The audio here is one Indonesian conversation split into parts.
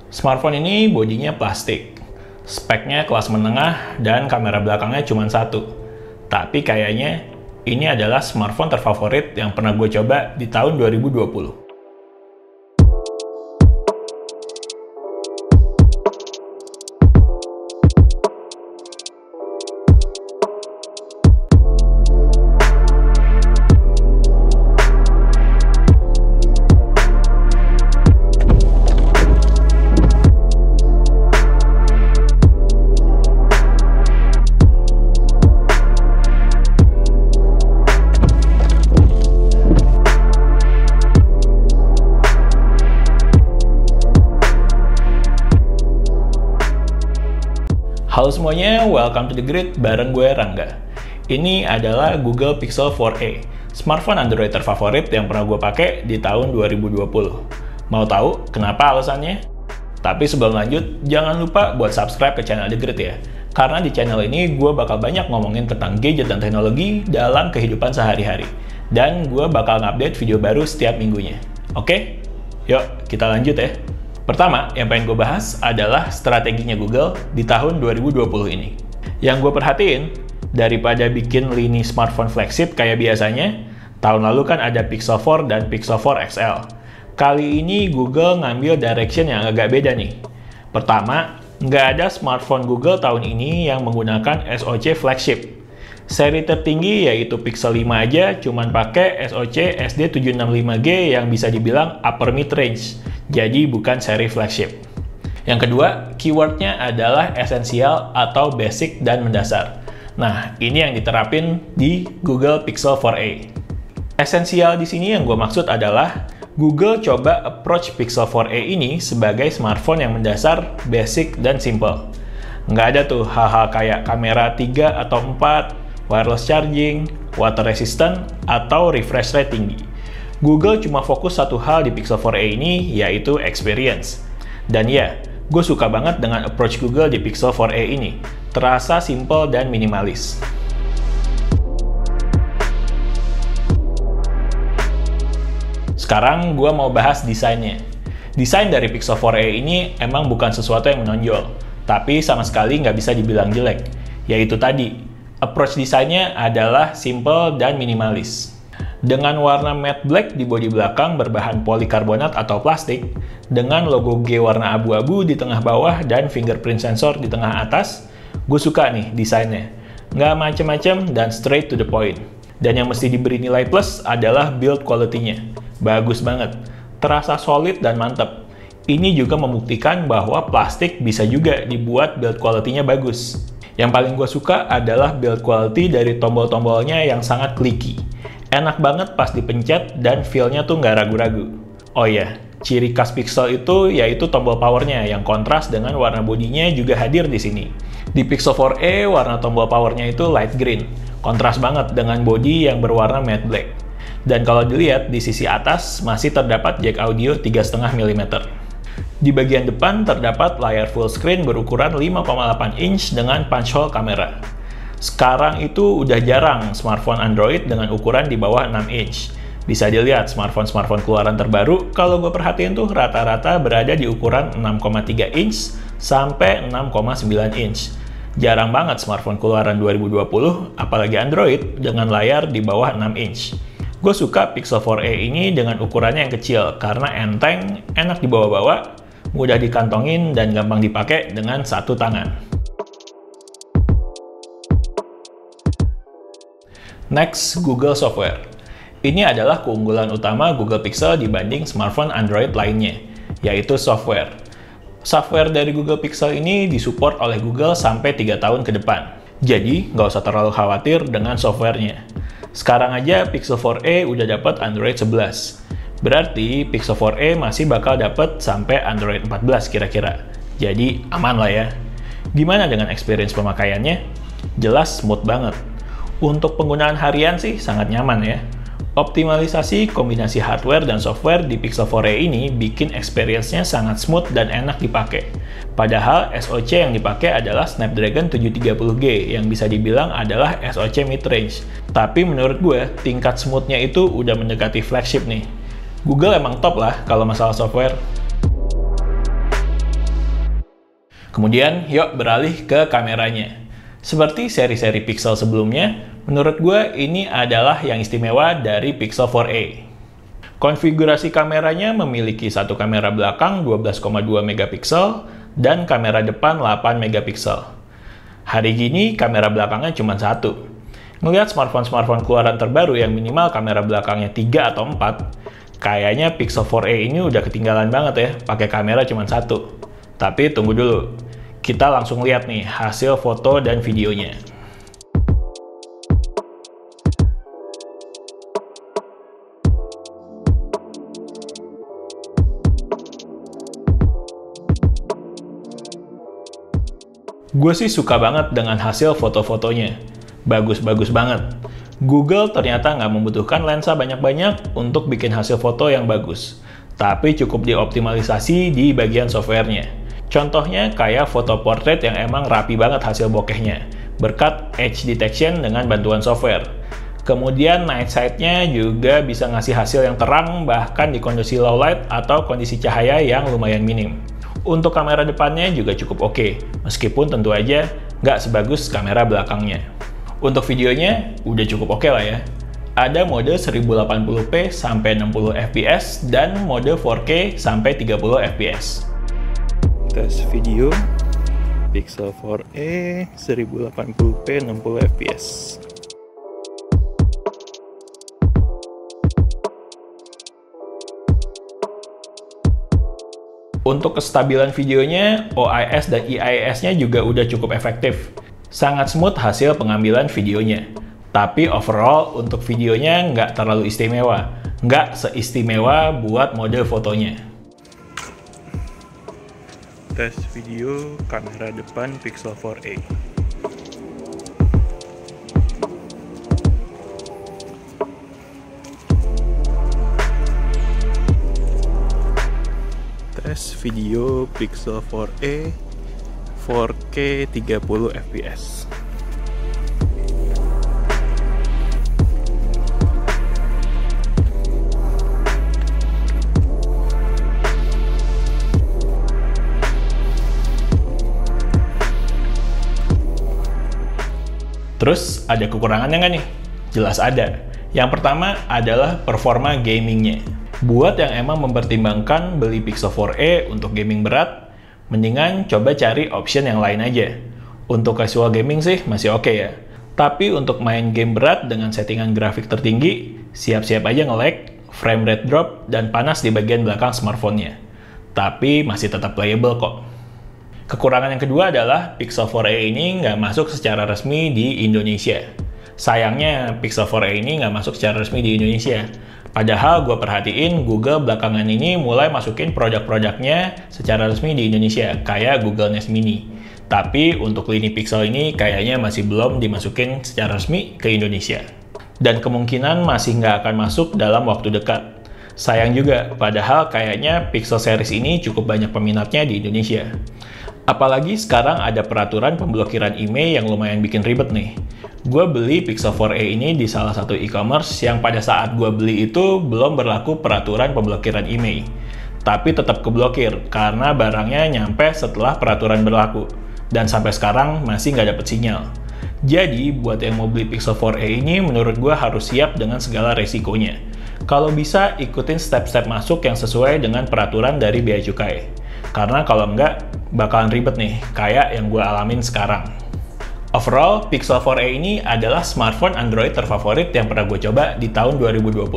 Smartphone ini bodinya plastik, speknya kelas menengah, dan kamera belakangnya cuma satu. Tapi kayaknya ini adalah smartphone terfavorit yang pernah gue coba di tahun 2020. Halo semuanya, welcome to the grid bareng gue Rangga. Ini adalah Google Pixel 4a, smartphone Android terfavorit yang pernah gue pakai di tahun 2020. Mau tahu kenapa alasannya? Tapi sebelum lanjut, jangan lupa buat subscribe ke channel The Grid ya. Karena di channel ini gue bakal banyak ngomongin tentang gadget dan teknologi dalam kehidupan sehari-hari. Dan gue bakal ngupdate video baru setiap minggunya. Oke? Yuk, kita lanjut ya. Pertama, yang pengen gue bahas adalah strateginya Google di tahun 2020 ini. Yang gue perhatiin, daripada bikin lini smartphone flagship kayak biasanya, tahun lalu kan ada Pixel 4 dan Pixel 4 XL. Kali ini Google ngambil direction yang agak beda nih. Pertama, nggak ada smartphone Google tahun ini yang menggunakan SoC flagship. Seri tertinggi yaitu Pixel 5 aja cuman pakai SoC SD765G yang bisa dibilang upper mid-range. Jadi bukan seri flagship. Yang kedua, keywordnya adalah esensial atau basic dan mendasar. Nah, ini yang diterapin di Google Pixel 4a. Esensial di sini yang gue maksud adalah Google coba approach Pixel 4a ini sebagai smartphone yang mendasar, basic, dan simple. Nggak ada tuh hal-hal kayak kamera 3 atau 4, wireless charging, water resistant, atau refresh rate tinggi. Google cuma fokus satu hal di Pixel 4a ini, yaitu experience. Dan ya, gue suka banget dengan approach Google di Pixel 4a ini. Terasa simple dan minimalis. Sekarang gue mau bahas desainnya. Desain dari Pixel 4a ini emang bukan sesuatu yang menonjol, tapi sama sekali nggak bisa dibilang jelek. Yaitu tadi, approach desainnya adalah simple dan minimalis. Dengan warna matte black di bodi belakang berbahan polikarbonat atau plastik, dengan logo G warna abu-abu di tengah bawah dan fingerprint sensor di tengah atas, gue suka nih desainnya. Nggak macem-macem dan straight to the point. Dan yang mesti diberi nilai plus adalah build quality-nya. Bagus banget, terasa solid dan mantep. Ini juga membuktikan bahwa plastik bisa juga dibuat build quality-nya bagus. Yang paling gue suka adalah build quality dari tombol-tombolnya yang sangat clicky. Enak banget pas dipencet dan feel-nya tuh nggak ragu-ragu. Oh iya, ciri khas Pixel itu yaitu tombol powernya yang kontras dengan warna bodinya juga hadir di sini. Di Pixel 4a, warna tombol powernya itu light green, kontras banget dengan bodi yang berwarna matte black. Dan kalau dilihat di sisi atas masih terdapat jack audio 3,5 mm. Di bagian depan terdapat layar full screen berukuran 5,8 inch dengan punch hole kamera. Sekarang itu udah jarang smartphone Android dengan ukuran di bawah 6 inch. Bisa dilihat smartphone-smartphone keluaran terbaru, kalau gue perhatiin tuh rata-rata berada di ukuran 6,3 inch sampai 6,9 inch. Jarang banget smartphone keluaran 2020, apalagi Android, dengan layar di bawah 6 inch. Gue suka Pixel 4a ini dengan ukurannya yang kecil, karena enteng, enak dibawa-bawa, mudah dikantongin, dan gampang dipakai dengan satu tangan. Next, Google Software. Ini adalah keunggulan utama Google Pixel dibanding smartphone Android lainnya, yaitu software. Software dari Google Pixel ini disupport oleh Google sampai 3 tahun ke depan. Jadi, nggak usah terlalu khawatir dengan softwarenya. Sekarang aja Pixel 4a udah dapat Android 11. Berarti Pixel 4a masih bakal dapat sampai Android 14 kira-kira. Jadi, aman lah ya. Gimana dengan experience pemakaiannya? Jelas smooth banget. Untuk penggunaan harian sih sangat nyaman ya. Optimalisasi kombinasi hardware dan software di Pixel 4a ini bikin experience-nya sangat smooth dan enak dipakai. Padahal SoC yang dipakai adalah Snapdragon 730G yang bisa dibilang adalah SoC mid-range. Tapi menurut gue, tingkat smooth-nya itu udah mendekati flagship nih. Google emang top lah kalau masalah software. Kemudian, yuk beralih ke kameranya. Seperti seri-seri Pixel sebelumnya, menurut gue ini adalah yang istimewa dari Pixel 4a. Konfigurasi kameranya memiliki satu kamera belakang 12,2 megapiksel dan kamera depan 8 megapiksel. Hari gini kamera belakangnya cuma satu. Ngelihat smartphone-smartphone keluaran terbaru yang minimal kamera belakangnya 3 atau 4, kayaknya Pixel 4a ini udah ketinggalan banget ya, pakai kamera cuma satu. Tapi tunggu dulu, kita langsung lihat nih hasil foto dan videonya. Gue sih suka banget dengan hasil foto-fotonya. Bagus-bagus banget. Google ternyata nggak membutuhkan lensa banyak-banyak untuk bikin hasil foto yang bagus. Tapi cukup dioptimalisasi di bagian softwarenya. Contohnya kayak foto portrait yang emang rapi banget hasil bokehnya. Berkat edge detection dengan bantuan software. Kemudian night sight-nya juga bisa ngasih hasil yang terang bahkan di kondisi low light atau kondisi cahaya yang lumayan minim. Untuk kamera depannya juga cukup oke, meskipun tentu aja nggak sebagus kamera belakangnya. Untuk videonya udah cukup oke lah ya. Ada mode 1080p sampai 60 fps dan mode 4K sampai 30 fps. Tes video Pixel 4a 1080p 60 fps. Untuk kestabilan videonya, OIS dan EIS-nya juga udah cukup efektif. Sangat smooth hasil pengambilan videonya. Tapi overall, untuk videonya nggak terlalu istimewa. Nggak seistimewa buat mode fotonya. Tes video kamera depan Pixel 4a. Tes video Pixel 4a 4K 30 fps. Terus ada kekurangannya nggak nih? Jelas ada. Yang pertama adalah performa gamingnya. Buat yang emang mempertimbangkan beli Pixel 4a untuk gaming berat, mendingan coba cari option yang lain aja. Untuk casual gaming sih masih oke ya. Tapi untuk main game berat dengan settingan grafik tertinggi, siap-siap aja nge-lag, frame rate drop, dan panas di bagian belakang smartphone-nya. Tapi masih tetap playable kok. Kekurangan yang kedua adalah Pixel 4a ini nggak masuk secara resmi di Indonesia. Sayangnya Pixel 4a ini nggak masuk secara resmi di Indonesia. Padahal gue perhatiin Google belakangan ini mulai masukin produk-produknya secara resmi di Indonesia, kayak Google Nest Mini. Tapi untuk lini Pixel ini kayaknya masih belum dimasukin secara resmi ke Indonesia. Dan kemungkinan masih nggak akan masuk dalam waktu dekat. Sayang juga, padahal kayaknya Pixel series ini cukup banyak peminatnya di Indonesia. Apalagi sekarang ada peraturan pemblokiran IMEI yang lumayan bikin ribet nih. Gue beli Pixel 4a ini di salah satu e-commerce yang pada saat gue beli itu belum berlaku peraturan pemblokiran IMEI. Tapi tetap keblokir karena barangnya nyampe setelah peraturan berlaku. Dan sampai sekarang masih nggak dapet sinyal. Jadi buat yang mau beli Pixel 4a ini menurut gue harus siap dengan segala resikonya. Kalau bisa ikutin step-step masuk yang sesuai dengan peraturan dari Bea Cukai. Karena kalau enggak bakalan ribet nih, kayak yang gue alamin sekarang. Overall, Pixel 4a ini adalah smartphone Android terfavorit yang pernah gue coba di tahun 2020.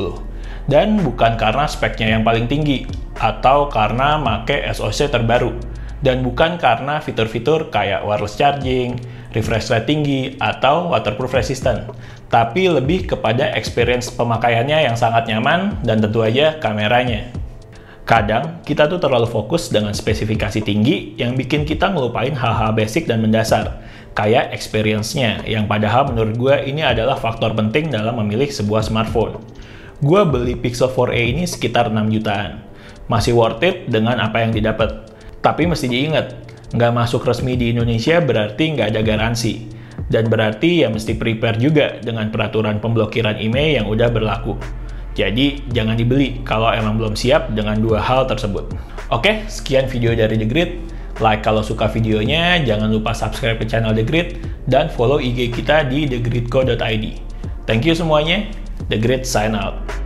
Dan bukan karena speknya yang paling tinggi, atau karena make SoC terbaru. Dan bukan karena fitur-fitur kayak wireless charging, refresh rate tinggi, atau waterproof resistant. Tapi lebih kepada experience pemakaiannya yang sangat nyaman, dan tentu aja kameranya. Kadang, kita tuh terlalu fokus dengan spesifikasi tinggi yang bikin kita ngelupain hal-hal basic dan mendasar, kayak experience-nya, yang padahal menurut gue ini adalah faktor penting dalam memilih sebuah smartphone. Gue beli Pixel 4a ini sekitar 6 jutaan. Masih worth it dengan apa yang didapat. Tapi mesti diingat, nggak masuk resmi di Indonesia berarti nggak ada garansi. Dan berarti ya mesti prepare juga dengan peraturan pemblokiran IMEI yang udah berlaku. Jadi, jangan dibeli kalau emang belum siap dengan dua hal tersebut. Oke, sekian video dari The Grid. Like kalau suka videonya, jangan lupa subscribe ke channel The Grid, dan follow IG kita di thegridco.id. Thank you semuanya, The Grid sign out.